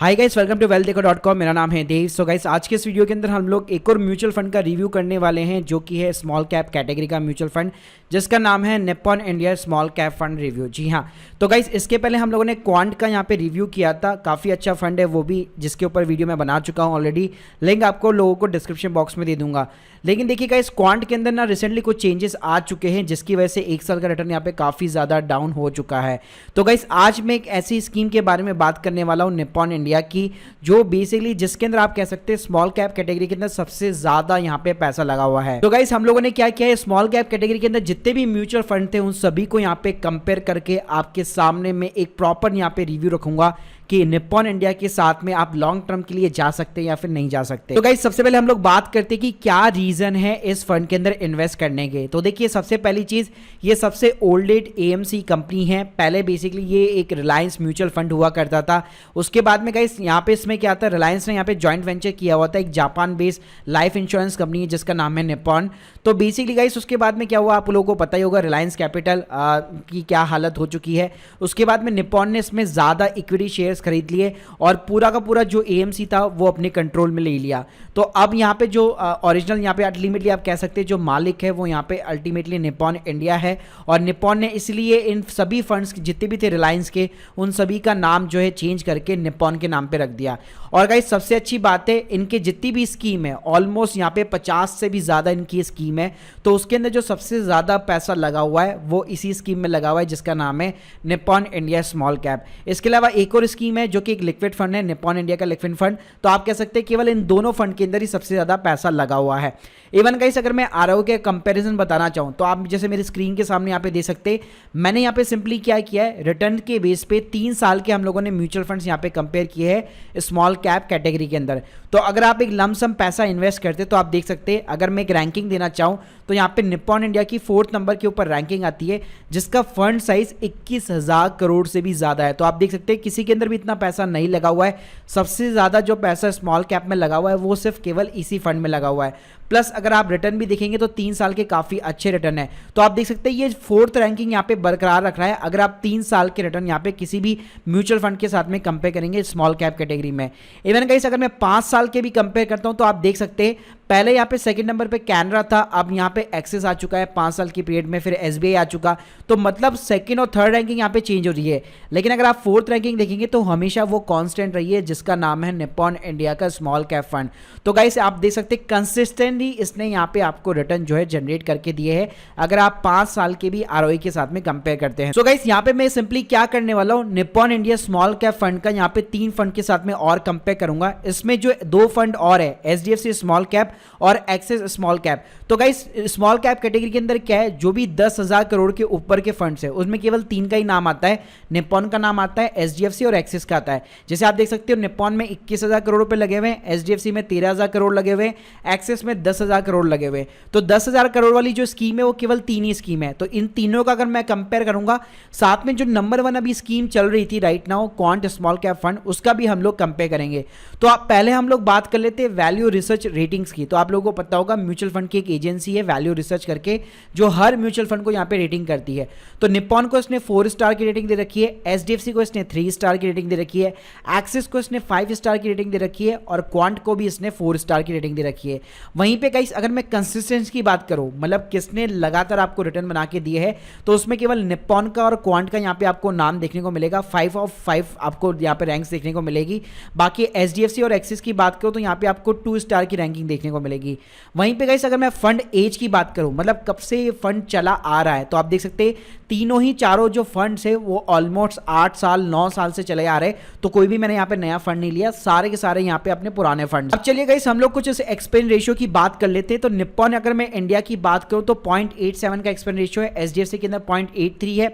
Hi guys, welcome to wealthdeco.com। मेरा नाम है देव। सो गाइस, आज के इस वीडियो के अंदर हम लोग एक और म्यूचुअल फंड का रिव्यू करने वाले हैं जो कि है स्मॉल कैप कैटेगरी का म्यूचुअल फंड जिसका नाम है Nippon India small cap fund review. जी हाँ, तो गाइस इसके पहले हम लोगों ने क्वांट का यहाँ पे रिव्यू किया था। काफ़ी अच्छा फंड है वो भी, जिसके ऊपर वीडियो मैं बना चुका हूँ ऑलरेडी। लिंक आपको लोगों को डिस्क्रिप्शन बॉक्स में दे दूंगा। लेकिन देखिए गाइस, क्वांट के अंदर ना रिसेंटली कुछ चेंजेस आ चुके हैं जिसकी वजह से एक साल का रिटर्न यहाँ पे काफ़ी ज़्यादा डाउन हो चुका है। तो गाइस आज मैं एक ऐसी स्कीम के बारे में बात करने वाला हूँ निप्पॉन इंडिया की, जो बेसिकली जिसके अंदर आप कह सकते हैं स्मॉल कैप कैटेगरी के अंदर सबसे ज्यादा यहाँ पे पैसा लगा हुआ है। तो गाइस हम लोगों ने क्या किया है, स्मॉल कैप कैटेगरी के अंदर जितने भी म्यूचुअल फंड थे उन सभी को यहाँ पे कंपेयर करके आपके सामने में एक प्रॉपर यहाँ पे रिव्यू रखूंगा कि निप्पॉन इंडिया के साथ में आप लॉन्ग टर्म के लिए जा सकते हैं या फिर नहीं जा सकते। तो गाइस सबसे पहले हम लोग बात करते हैं कि क्या रीजन है इस फंड के अंदर इन्वेस्ट करने के। तो देखिए सबसे पहली चीज, ये सबसे ओल्डेड एएमसी कंपनी है। पहले बेसिकली ये एक रिलायंस म्यूचुअल फंड हुआ करता था। उसके बाद में गाइस यहाँ पे इसमें क्या था, रिलायंस ने यहाँ पे जॉइंट वेंचर किया हुआ था एक Japan based life insurance company है जिसका नाम है निप्पॉन। तो बेसिकली गाइस उसके बाद में क्या हुआ आप लोगों को पता ही होगा, रिलायंस कैपिटल की क्या हालत हो चुकी है। उसके बाद में निप्पॉन ने इसमें ज्यादा इक्विटी शेयर्स खरीद लिए और पूरा का पूरा जो एएमसी था वो अपने कंट्रोल में ले लिया। तो अब यहाँ पे जो ओरिजिनल यहाँ पे अल्टीमेटली आप कह सकते हैं जो मालिक है वो यहाँ पे अल्टीमेटली निप्पॉन इंडिया है। और निप्पॉन ने इसलिए इन सभी फंड्स जितने भी थे रिलायंस के उन सभी का नाम जो है चेंज करके निप्पॉन के नाम पे रख दिया। और गाइस सबसे अच्छी बात है, इनके जितनी भी स्कीम है ऑलमोस्ट यहाँ पे 50 से भी ज़्यादा इनकी स्कीम है। तो उसके अंदर जो सबसे ज़्यादा पैसा लगा हुआ है वो इसी स्कीम में लगा हुआ है जिसका नाम है निप्पॉन इंडिया स्मॉल कैप। इसके अलावा एक और स्कीम है जो कि एक लिक्विड फंड है, निप्पॉन इंडिया का लिक्विड फंड। तो आप कह सकते हैं केवल इन दोनों फंड के अंदर ही सबसे ज़्यादा पैसा लगा हुआ है। इवन गाइस अगर मैं आरओ के कंपैरिजन बताना चाहूँ तो आप जैसे मेरी स्क्रीन के सामने यहाँ पे दे सकते हैं, मैंने यहाँ पे सिंपली क्या किया है, रिटर्न के बेस पे 3 साल के हम लोगों ने म्यूचुअल फंड्स यहाँ पे कंपेयर किए हैं स्मॉल कैप कैटेगरी के अंदर। तो अगर आप एक लमसम पैसा इन्वेस्ट करते तो आप देख सकते हैं, अगर मैं एक रैंकिंग देना चाहूँ तो यहाँ पे निप्पॉन इंडिया की 4th नंबर के ऊपर रैंकिंग आती है जिसका फंड साइज 21,000 करोड़ से भी ज़्यादा है। तो आप देख सकते हैं किसी के अंदर भी इतना पैसा नहीं लगा हुआ है। सबसे ज़्यादा जो पैसा स्मॉल कैप में लगा हुआ है वो सिर्फ केवल इसी फंड में लगा हुआ है। प्लस अगर आप रिटर्न भी देखेंगे तो 3 साल के काफ़ी अच्छे रिटर्न है। तो आप देख सकते हैं ये 4th रैंकिंग यहाँ पे बरकरार रख रहा है अगर आप 3 साल के रिटर्न यहाँ पे किसी भी म्यूचुअल फंड के साथ में कंपेयर करेंगे स्मॉल कैप कैटेगरी में। इवन गाइस अगर मैं 5 साल के भी कंपेयर करता हूँ तो आप देख सकते हैं पहले यहाँ पे सेकंड नंबर पे कैनरा था, अब यहाँ पे एक्सिस आ चुका है 5 साल की पीरियड में, फिर एसबीआई आ चुका। तो मतलब सेकंड और थर्ड रैंकिंग यहाँ पे चेंज हो रही है। लेकिन अगर आप 4th रैंकिंग देखेंगे तो हमेशा वो कांस्टेंट रही है जिसका नाम है निप्पॉन इंडिया का स्मॉल कैप फंड। तो गाइस आप देख सकते हैं कंसिस्टेंटली इसने यहाँ पे आपको रिटर्न जो है जनरेट करके दिए है अगर आप 5 साल के भी आरओई के साथ में कंपेयर करते हैं। सो गाइस यहाँ पे मैं सिंपली क्या करने वाला हूँ, Nippon India small cap fund का यहाँ पे 3 फंड के साथ में और कंपेयर करूंगा। इसमें जो 2 फंड और है, एचडीएफसी स्मॉल कैप और एक्सिस स्मॉल कैप। तो गाइस स्मॉल कैप कैटेगरी के अंदर क्या है, जो भी 10,000 करोड़ के ऊपर के फंड्स है उसमें केवल 3 का ही नाम आता है, निप्पॉन का नाम आता है, एचडीएफसी और एक्सिस का आता है। जैसे आप देख सकते हो निप्पॉन में 21,000 करोड़ रुपए लगे हुए हैं, एचडीएफसी में 13,000 करोड़ लगे हुए हैं, एक्सिस में 10,000 करोड़ लगे हुए हैं। तो 10,000 करोड़ वाली जो स्कीम है वो केवल 3 ही स्कीम है। तो इन तीनों का अगर मैं कंपेयर करूंगा, साथ में जो नंबर 1 अभी स्कीम चल रही थी right now quant small cap fund, उसका भी हम लोग कंपेयर करेंगे। तो आप पहले हम लोग बात कर लेते हैं वैल्यू रिसर्च रेटिंग्स की। तो आप लोगों को पता होगा म्यूचुअल फंड की एक एजेंसी है वैल्यू रिसर्च करके जो हर म्यूचुअल फंड को यहाँ पे रेटिंग करती है। तो निप्पॉन को इसने 4 स्टार की रेटिंग दे रखी है, एचडीएफसी को इसने 3 स्टार की रेटिंग दे रखी है, एक्सिस को इसने 5 स्टार की रेटिंग दे रखी है और क्वांट को भी इसने 4 स्टार की रेटिंग दे रखी है। वहीं पे गाइस अगर मैं कंसिस्टेंसी की बात करूं, मतलब किसने लगातार आपको रिटर्न बना के दिए है, तो उसमें केवल निप्पॉन का और क्वांट का यहाँ पे आपको नाम देखने को मिलेगा। 5 ऑफ 5 आपको यहाँ पे रैंक्स देखने को मिलेगी। बाकी एचडीएफसी और एक्सिस की बात करूं तो यहाँ पे आपको 2 स्टार की रैंकिंग देखने को मिलेगी। वहीं पे गाइस अगर मैं फंड एज की बात करूं, मतलब कब से ये फंड चला आ रहा है, तो आप देख सकते हैं तीनों ही चारों जो फंड्स है वो ऑलमोस्ट 8 साल 9 साल से चले आ रहे। तो कोई भी मैंने यहाँ पे नया फंड नहीं लिया, सारे के सारे यहाँ पे अपने पुराने फंड। अब चलिए गाइस हम लोग कुछ इस एक्सपेंस रेशियो की बात कर लेते हैं। तो निप्पॉन अगर मैं इंडिया की बात करूं तो 0.87 का एक्सपेंस रेशियो है, एचडीएफसी के अंदर 0.83 है,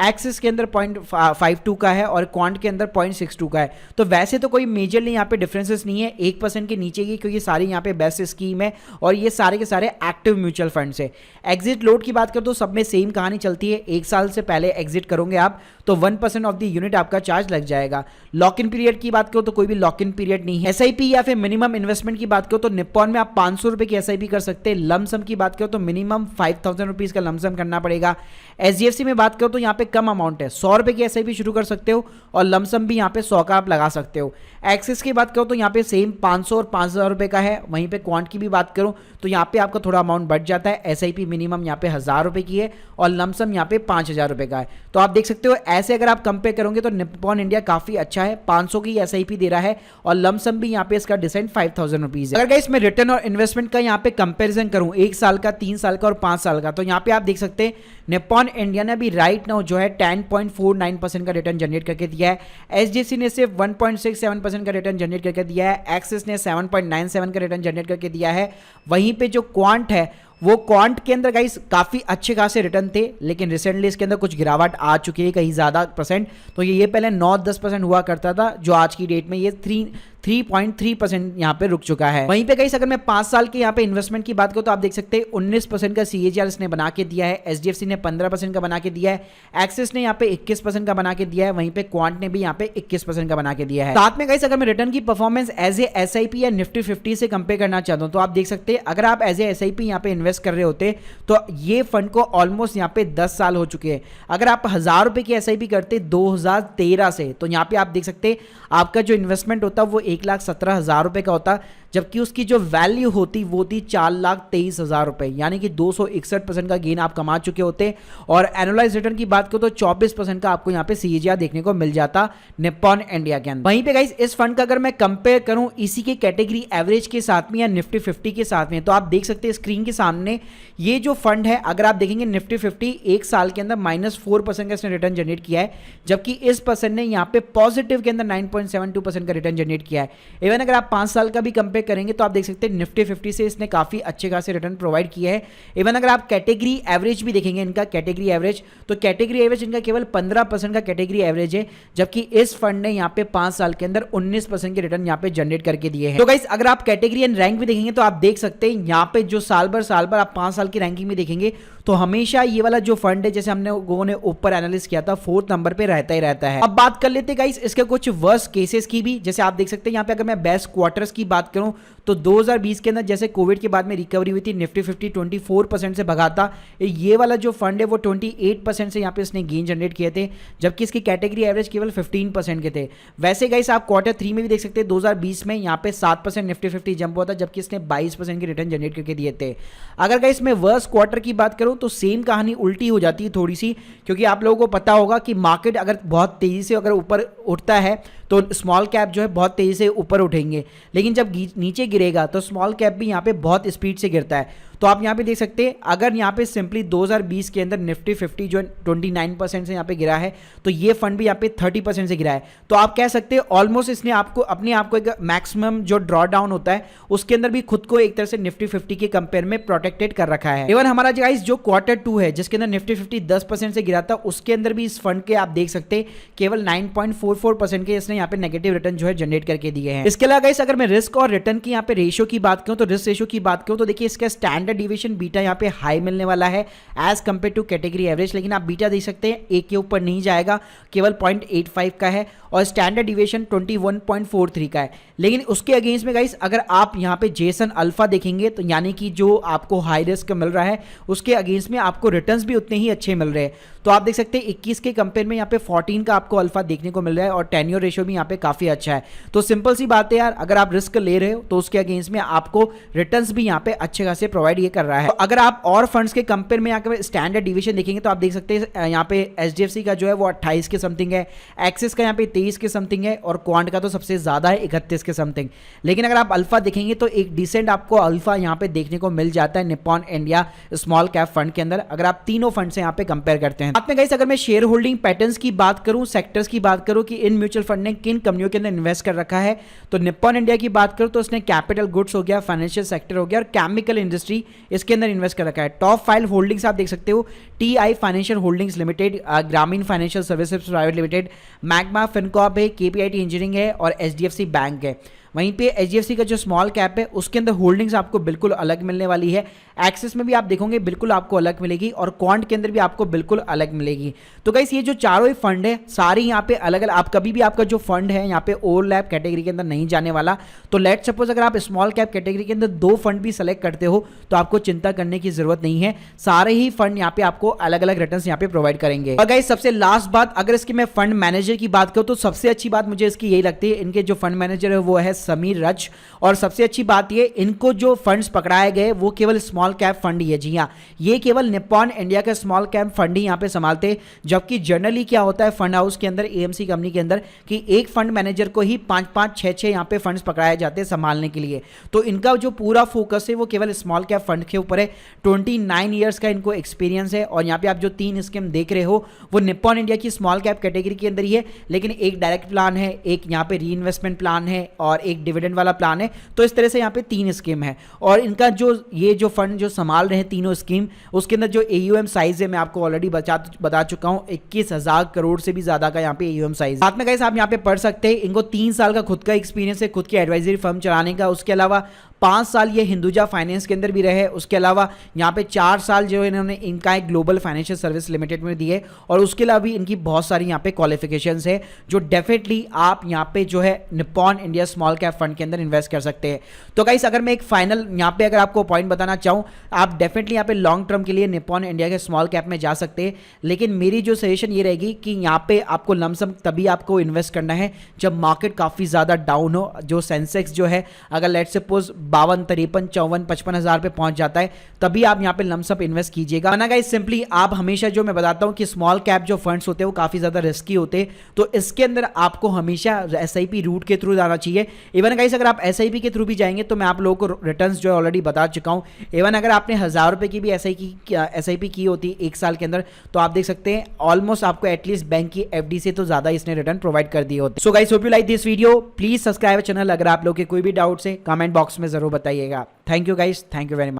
एक्सिस के अंदर 0.52 का है और क्वांट के अंदर 0.62 का है। तो वैसे तो कोई मेजरली यहाँ पे डिफरेंसेस नहीं है, 1% के नीचे की, क्योंकि सारी यहाँ पे बेस्ट स्कीम है और ये सारे के सारे एक्टिव म्यूचुअल फंड है। एग्जिट लोड की बात करें तो सब में सेम कहानी चलती है, 1 साल से पहले एग्जिट करोगे आप तो 1% ऑफ द यूनिट आपका चार्ज लग जाएगा। जाएगा। लॉक इन पीरियड की बात करो तो कोई भी लॉक इन पीरियड नहीं है। एसआईपी या फिर मिनिमम इन्वेस्टमेंट की बात करो तो निप्पॉन में आप 500 रुपए की एसआईपी कर सकते हैं। लमसम की बात करो तो मिनिमम 5000 रुपीज का लमसम करना पड़ेगा। एचडीएफसी में बात करो तो यहाँ पे कम अमाउंट है, 100 रुपए की एसआईपी शुरू कर सकते हो और लमसम भी यहाँ पे 100 का आप लगा सकते हो। एक्सिस की बात करो तो यहाँ पे सेम 500 और 5000 रुपए का है। वहीं पे क्वांट की भी बात करूँ तो यहाँ पे आपका थोड़ा अमाउंट बढ़ जाता है। एसआईपी मिनिमम यहाँ पे 1000 रुपए की है और लमसम यहाँ पे 5000 रुपए का है। तो आप देख सकते हो ऐसे अगर आप कंपेयर करोगे तो निप्पॉन इंडिया काफी अच्छा है, 500 की एसआईपी दे रहा है और लमसम भी यहाँ पे इसका डिसेंट 5000 रुपीज है। अगर गाइस मैं रिटर्न और इन्वेस्टमेंट का यहाँ पे कंपेरिजन करूँ 1 साल का, 3 साल का और 5 साल का, तो यहाँ पे आप देख सकते हैं निप्पॉन इंडिया ने अभी राइट नाउ जो है 10.49% का रिटर्न जनरेट करके दिया है। एचडीएफसी ने सिर्फ 1.67% का रिटर्न जनरेट करके दिया है। एक्सिस ने 7.97 का रिटर्न जनरेट करके दिया है। वहीं पे जो क्वांट है वो क्वांट के अंदर गाइस काफी अच्छे खासे रिटर्न थे, लेकिन रिसेंटली इसके अंदर कुछ गिरावट आ चुकी है कहीं ज्यादा परसेंट। तो ये पहले 9-10% हुआ करता था, जो आज की डेट में ये 3.3% यहाँ पे रुक चुका है। वहीं पे गाइस अगर मैं 5 साल के यहाँ पे इन्वेस्टमेंट की बात करूँ तो आप देख सकते हैं 19% का सीएजीआर इसने बना के दिया है। एचडीएफसी ने 15% का बना के दिया है। एक्सिस ने यहाँ पे 21% का बना के दिया है। वहीं पे क्वांट ने भी यहाँ पे 21% का बना के दिया है। साथ में गाइस अगर मैं रिटर्न की परफॉर्मेंस एज ए एसआईपी या निफ्टी 50 से कंपेयर करना चाहता हूँ तो आप देख सकते हैं अगर आप एज ए एसआईपी यहाँ पे इन्वेस्ट कर रहे होते तो ये फंड को ऑलमोस्ट यहाँ पे 10 साल हो चुके हैं। अगर आप 1000 रुपए की एसआईपी करते 2013 से तो यहाँ पे आप देख सकते हैं आपका जो इन्वेस्टमेंट होता वो 1,17,000 रुपए का होता, जबकि उसकी जो वैल्यू होती वो थी 4,23,000 रुपए, यानी कि 261% का गेन आप कमा चुके होते। और एनुअलाइज रिटर्न की बात करो तो 24% का आपको यहाँ पे सीएजीआर देखने को मिल जाता निप्पॉन इंडिया के अंदर। वहीं पे गाइस इस फंड का अगर मैं कंपेयर करूं इसी के कैटेगरी एवरेज के साथ में या निफ्टी 50 के साथ में, तो आप देख सकते हैं स्क्रीन के सामने ये जो फंड है, अगर आप देखेंगे निफ्टी 50 एक साल के अंदर -4% का इसने रिटर्न जनरेट किया है, जबकि इस पर्सन ने यहाँ पे पॉजिटिव के अंदर 9.72% का रिटर्न जनरेट किया है। इवन अगर आप 5 साल का भी कंपेयर करेंगे तो आप देख सकते हैं निफ्टी 50 से इसने काफी अच्छे खासे रिटर्न प्रोवाइड किए हैं। इवन अगर आप कैटेगरी एवरेज भी देखेंगे इनका कैटेगरी एवरेज, तो कैटेगरी एवरेज इनका केवल 15% का कैटेगरी एवरेज है, जबकि इस फंड ने यहाँ पे 5 साल के अंदर 19% के रिटर्न यहाँ पे जनरेट करके दिए हैं। तो गाइस अगर आप कैटेगरी एंड रैंक भी देखेंगे तो आप देख सकते हैं यहाँ पे जो साल भर आप 5 साल की रैंकिंग में देखेंगे तो हमेशा ये वाला जो फंड है, जैसे हमने लोगों ने ऊपर एनालिसिस किया था, 4th नंबर पे रहता ही रहता है। अब बात कर लेते हैं गाइस इसके कुछ वर्स्ट केसेस की भी। जैसे आप देख सकते हैं यहाँ पे अगर मैं बेस्ट क्वार्टर्स की बात करूं तो 2020 के अंदर जैसे कोविड के बाद में रिकवरी हुई थी, निफ्टी 50 24% से भगा था। ये वाला जो फंड है वो 28% से यहाँ पे इसने गेन जनरेट किए थे, जबकि इसकी कैटेगरी एवरेज केवल 15% के थे। वैसे गाइस आप Q3 में भी देख सकते हैं 2020 में यहाँ पे 7% निफ्टी 50 जंप हुआ था, जबकि इसने 22% के रिटर्न जनरेट करके दिए थे। अगर गाइस मैं वर्स्ट क्वार्टर की बात करूं तो सेम कहानी उल्टी हो जाती है थोड़ी सी, क्योंकि आप लोगों को पता होगा कि मार्केट अगर बहुत तेजी से अगर ऊपर उठता है तो स्मॉल कैप जो है बहुत तेजी से ऊपर उठेंगे, लेकिन जब नीचे गिरेगा तो स्मॉल कैप भी यहाँ पे बहुत स्पीड से गिरता है। तो आप यहाँ पे देख सकते हैं अगर यहाँ पे सिंपली 2020 के अंदर निफ्टी 50 जो 29% से यहाँ पे गिरा है, तो ये फंड भी यहाँ पे 30% से गिरा है। तो आप कह सकते हैं ऑलमोस्ट इसने आपको अपने आप को एक मैक्सिमम जो ड्रॉ डाउन होता है उसके अंदर भी खुद को एक तरह से निफ्टी 50 के कंपेयर में प्रोटेक्टेड कर रखा है। इवन हमारा गाइस जो Q2 है जिसके अंदर निफ्टी 50 10% से गिरा था, उसके अंदर भी इस फंड के आप देख सकते हैं केवल 9.44% के इसने यहाँ पे नेगेटिव रिटर्न जो है जनरेट करके दिए हैं। इसके अलावा गाइस अगर मैं रिस्क और रिटर्न की यहाँ पे रेशियो की बात करूँ तो रिस्क रेशियो की बात करूँ तो देखिए इसका स्टैंडर्ड डिविएशन बीटा यहाँ पे हाई मिलने वाला है as compare to category average, लेकिन आप बीटा देख सकते हैं एक के ऊपर नहीं जाएगा, केवल 0.85 का है और स्टैंडर्ड डिविएशन 21.43 का है। लेकिन उसके अगेंस्ट में गाइस अगर आप यहाँ पे जेसन अल्फा देखेंगे तो यानी कि जो आपको हाई रिस्क मिल रहा है उसके अगेंस्ट में आपको रिटर्न्स भी उतने ही अच्छे मिल रहे हैं। तो आप देख सकते हैं 21 के कंपेयर में यहाँ पे 14 का आपको अल्फा देखने को मिल रहा है और टेन्योर रेशियो भी यहाँ पे काफी अच्छा है। तो सिंपल सी बात है यार, अगर आप रिस्क ले रहे हो तो उसके अगेंस्ट में आपको रिटर्न्स भी यहाँ पे अच्छे खासे प्रोवाइड ये कर रहा है। तो अगर आप और फंड्स के कंपेयर में यहाँ पे स्टैंडर्ड डिविएशन देखेंगे तो आप देख सकते हैं यहाँ पे एचडीएफसी का जो है वो 28 के समथिंग है, एक्सिस का यहाँ पे 23 के समथिंग है और क्वांट का तो सबसे ज्यादा है 31 के समथिंग। लेकिन अगर आप अल्फा देखेंगे तो एक डिसेंट आपको अल्फा यहाँ पे देखने को मिल जाता है Nippon India small cap fund के अंदर, अगर आप तीनों फंड से यहाँ पे कंपेयर करते हैं। साथ में गाइस अगर मैं शेयर होल्डिंग पैटर्न्स की बात करूं, सेक्टर्स की बात करूं कि इन म्यूचुअल फंड ने किन कंपनियों के अंदर इन्वेस्ट कर रखा है, तो निप्पॉन इंडिया की बात करूं तो उसने कैपिटल गुड्स हो गया, फाइनेंशियल सेक्टर हो गया और केमिकल इंडस्ट्री इसके अंदर इन्वेस्ट कर रखा है। टॉप 5 होल्डिंग्स आप देख सकते हो, टीआई फाइनेंशियल होल्डिंग्स लिमिटेड, ग्रामीण financial services private limited, magma Fincorp है, केपीआईटी इंजीनियरिंग है और एचडीएफसी बैंक है। वहीं पे HDFC का जो स्मॉल कैप है उसके अंदर होल्डिंग्स आपको बिल्कुल अलग मिलने वाली है। एक्सिस में भी आप देखोगे बिल्कुल आपको अलग मिलेगी और क्वांट के अंदर भी आपको बिल्कुल अलग मिलेगी। तो गाइस ये जो चारों ही फंड है सारी यहाँ पे अलग अलग, आप कभी भी आपका जो फंड है यहाँ पे ओवरलैप कैटेगरी के अंदर नहीं जाने वाला। तो लेट सपोज अगर आप स्मॉल कैप कैटेगरी के अंदर 2 फंड भी सेलेक्ट करते हो तो आपको चिंता करने की जरूरत नहीं है, सारे ही फंड यहाँ पे आपको अलग अलग रिटर्न्स यहाँ पे प्रोवाइड करेंगे। और गाइस सबसे लास्ट बात, अगर इसकी मैं फंड मैनेजर की बात करूं तो सबसे अच्छी बात मुझे इसकी यही लगती है, इनके जो फंड मैनेजर है वो है समीर रच। और सबसे अच्छी बात ये, इनको जो फंड्स पकड़ाए गए वो केवल स्मॉल कैप फंड ही है। जी हाँ, ये केवल निप्पॉन इंडिया के स्मॉल कैप फंड ही यहाँ पे संभालते, जबकि जनरली क्या होता है फंड हाउस के अंदर, एएमसी कंपनी के अंदर, कि एक फंड मैनेजर को ही 5-5, 6-6 यहाँ पे फंड्स पकड़ाए जाते हैं संभालने के लिए। तो इनका जो पूरा फोकस है वो केवल स्मॉल कैप फंड के ऊपर है। 29 ईयर्स का इनको एक्सपीरियंस है। और यहाँ पे आप जो 3 स्कीम देख रहे हो वो निप्पॉन इंडिया की स्मॉल कैप कैटेगरी के अंदर ही है, लेकिन एक डायरेक्ट प्लान है, एक यहाँ पे री इन्वेस्टमेंट प्लान है और एक डिविडेंड वाला प्लान है। तो इस तरह से यहाँ पे 3 स्कीम है। और इनका जो ये जो फंड जो संभाल रहे हैं तीनों स्कीम, उसके अंदर जो AUM साइज है मैं आपको ऑलरेडी बता चुका हूँ, 21,000 करोड़ से भी ज्यादा का यहाँ पे AUM साइज। साथ में गाइस आप यहाँ पे पढ़ सकते हैं, इनको 3 साल का खुद का एक्सपीरियंस है खुद की एडवाइजरी फर्म चलाने का। उसके अलावा 5 साल ये हिंदुजा फाइनेंस के अंदर भी रहे। उसके अलावा यहाँ पे 4 साल जो इन्होंने इनका एक ग्लोबल फाइनेंशियल सर्विस लिमिटेड में दिए। और उसके अलावा भी इनकी बहुत सारी यहाँ पे क्वालिफिकेशंस है जो डेफिनेटली आप यहाँ पे जो है Nippon India small cap fund के अंदर इन्वेस्ट कर सकते हैं। तो गाइस अगर मैं एक फाइनल यहाँ पे अगर आपको पॉइंट बताना चाहूँ, आप डेफिनेटली यहाँ पे लॉन्ग टर्म के लिए निप्पॉन इंडिया के स्मॉल कैप में जा सकते हैं, लेकिन मेरी जो सजेशन ये रहेगी कि यहाँ पे आपको लमसम तभी आपको इन्वेस्ट करना है जब मार्केट काफ़ी ज़्यादा डाउन हो। जो सेंसेक्स जो है अगर लेट सपोज 52, 53, 54, 55 हज़ार पे पहुंच जाता है तभी आप यहाँ पे लमसम इन्वेस्ट कीजिएगा। वरना गाइस सिंपली आप हमेशा, जो मैं बताता हूँ कि स्मॉल कैप जो फंड्स होते हैं वो काफ़ी ज़्यादा रिस्की होते हैं, तो इसके अंदर आपको हमेशा SIP रूट के थ्रू जाना चाहिए। इवन गाइस अगर आप SIP के थ्रू भी जाएंगे तो मैं आप लोगों को रिटर्न्स जो है ऑलरेडी बता चुका हूँ। इवन अगर आपने 1000 रुपये की भी SIP की होती है 1 साल के अंदर, तो आप देख सकते हैं ऑलमोस्ट आपको एटलीस्ट बैंक की FD से तो ज़्यादा इसने रिटर्न प्रोवाइड कर दिए होते हैं। So guys hope you like this video, please subscribe channel. अगर आप लोग के कोई भी डाउट्स है कमेंट बॉक्स में जरूर बताइएगा। Thank you guys, thank you very much.